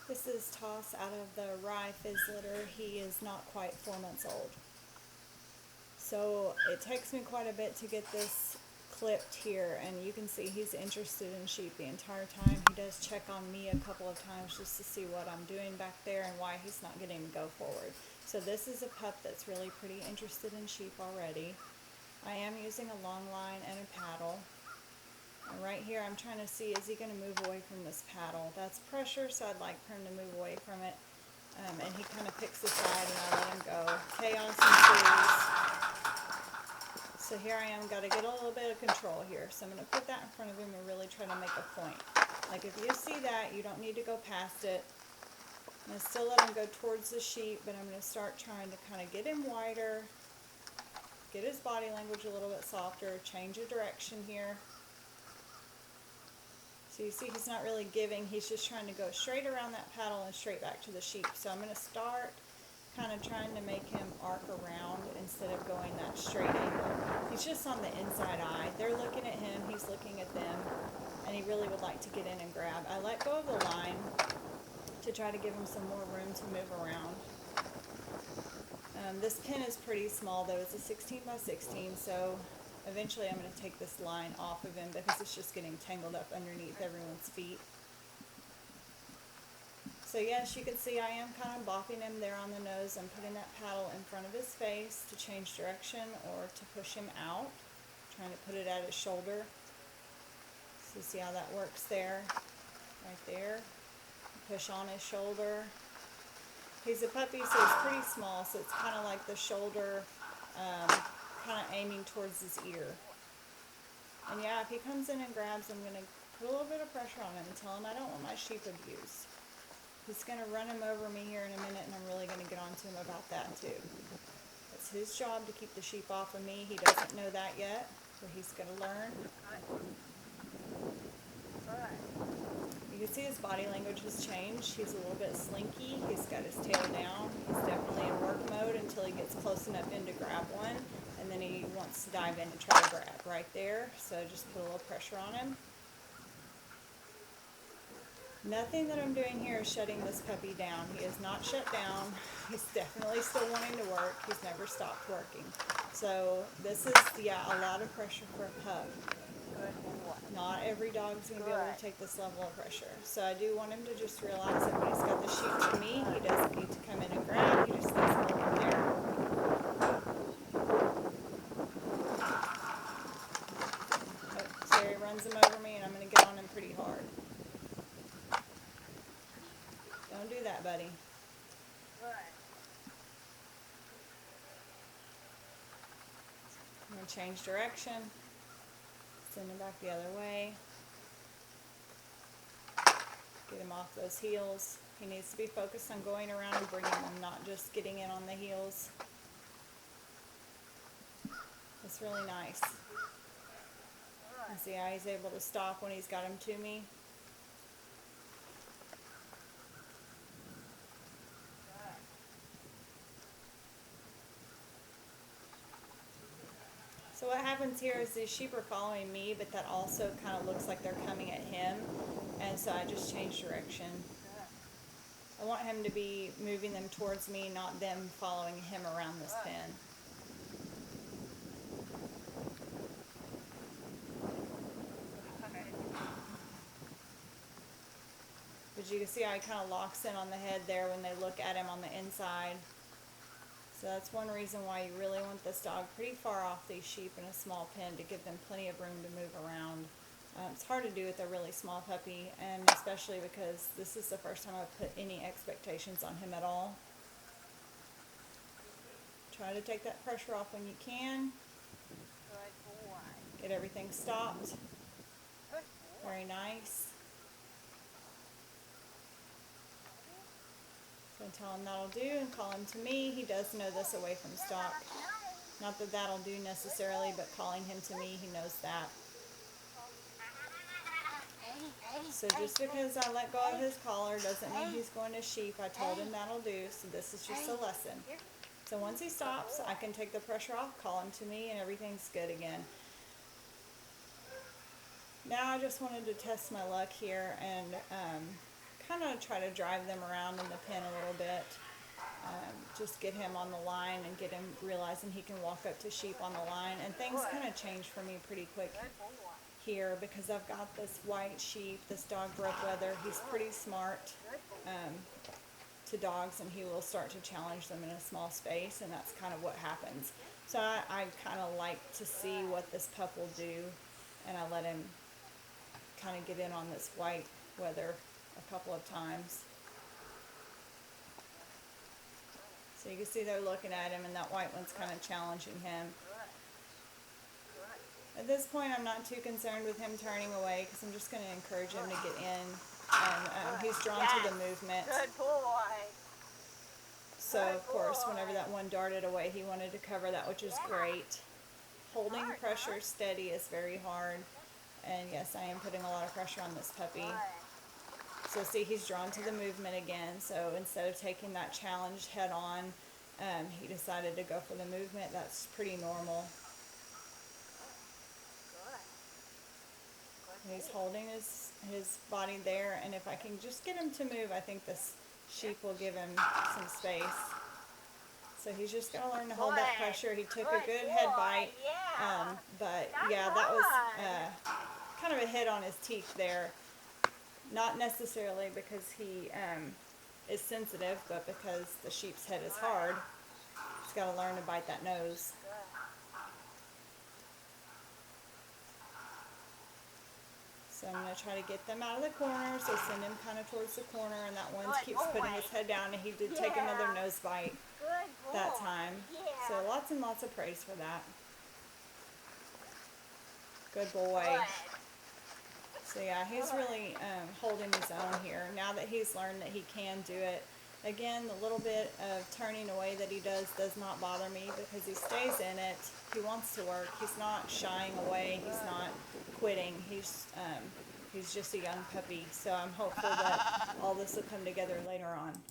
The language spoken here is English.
This is Toss out of the Rye Fizz litter. He is not quite 4 months old. So it takes me quite a bit to get this clipped here, and you can see he's interested in sheep the entire time. He does check on me a couple of times just to see what I'm doing back there and why he's not getting to go forward. So this is a pup that's really pretty interested in sheep already. I am using a long line and a paddle. And right here I'm trying to see, is he going to move away from this paddle? That's pressure, so I'd like for him to move away from it. And he kind of picks a side and I let him go. Chaos ensues. So here I am, got to get a little bit of control here. So I'm going to put that in front of him and really try to make a point. Like if you see that, you don't need to go past it. I'm going to still let him go towards the sheep, but I'm going to start trying to kind of get him wider, get his body language a little bit softer, change the direction here. So you see he's not really giving, he's just trying to go straight around that paddle and straight back to the sheep. So I'm going to start kind of trying to make him arc around instead of going that straight angle. He's just on the inside eye. They're looking at him, he's looking at them, and he really would like to get in and grab. I let go of the line to try to give him some more room to move around. This pin is pretty small though, it's a 16 by 16, so eventually I'm going to take this line off of him because it's just getting tangled up underneath everyone's feet. So yes, you can see I am kind of bopping him there on the nose and putting that paddle in front of his face to change direction or to push him out. Trying to put it at his shoulder. So see how that works there, right there. Push on his shoulder. He's a puppy, so he's pretty small, so it's kind of like the shoulder kind of aiming towards his ear. And yeah, if he comes in and grabs, I'm going to put a little bit of pressure on him and tell him I don't want my sheep abused. He's going to run him over me here in a minute, and I'm really going to get on to him about that too. It's his job to keep the sheep off of me. He doesn't know that yet, but he's going to learn. You can see his body language has changed. He's a little bit slinky. He's got his tail down. He's definitely in work mode until he gets close enough in to grab one, and then he wants to dive in and try to grab right there. So just put a little pressure on him. Nothing that I'm doing here is shutting this puppy down. He is not shut down. He's definitely still wanting to work. He's never stopped working. So this is, yeah, a lot of pressure for a pup. Not every dog's going to be able to take this level of pressure. So I do want him to just realize that when he's got the sheep to me, he doesn't need to come in and grab. He just needs to hold him there. Oh, so he runs him over me, and I'm going to get on him pretty hard. Don't do that, buddy. I'm going to change direction. Send him back the other way. Get him off those heels. He needs to be focused on going around and bringing them, not just getting in on the heels. It's really nice. And see how he's able to stop when he's got him to me. So what happens here is these sheep are following me, but that also kind of looks like they're coming at him, and so I just change direction. I want him to be moving them towards me, not them following him around this pen. But you can see how he kind of locks in on the head there when they look at him on the inside. So that's one reason why you really want this dog pretty far off these sheep in a small pen to give them plenty of room to move around. It's hard to do with a really small puppy, and especially because this is the first time I've put any expectations on him at all. Try to take that pressure off when you can. Get everything stopped. Very nice. So tell him that'll do and call him to me. He does know this away from stock. Not that that'll do necessarily, but calling him to me, he knows that. So just because I let go of his collar doesn't mean he's going to sheep. I told him that'll do, so this is just a lesson. So once he stops, I can take the pressure off, call him to me, and everything's good again. Now I just wanted to test my luck here and kind of try to drive them around in the pen a little bit. Just get him on the line and get him realizing he can walk up to sheep on the line. And things kind of change for me pretty quick here because I've got this white sheep, this dog Brookwether. He's pretty smart to dogs, and he will start to challenge them in a small space, and that's kind of what happens. So I kind of like to see what this pup will do, and I let him kind of get in on this white weather a couple of times. So you can see they're looking at him, and that white one's kind of challenging him. At this point, I'm not too concerned with him turning away because I'm just going to encourage him to get in. And he's drawn to the movement. Good boy. So, of course, whenever that one darted away, he wanted to cover that, which is great. Holding pressure steady is very hard. And yes, I am putting a lot of pressure on this puppy. So see, he's drawn to the movement again. So instead of taking that challenge head on, he decided to go for the movement. That's pretty normal. He's holding his body there, and if I can just get him to move, I think this sheep will give him some space. So he's just got to learn to hold that pressure. He took a good head bite, but yeah, that was kind of a hit on his teeth there. Not necessarily because he is sensitive, but because the sheep's head is hard. He's got to learn to bite that nose. So I'm going to try to get them out of the corner, so send him kind of towards the corner, and that one keeps putting his head down, and he did take another nose bite that time. So lots and lots of praise for that. Good boy. So yeah, he's really holding his own here. Now that he's learned that he can do it. Again, the little bit of turning away that he does not bother me because he stays in it. He wants to work. He's not shying away. He's not quitting. He's just a young puppy. So I'm hopeful that all this will come together later on.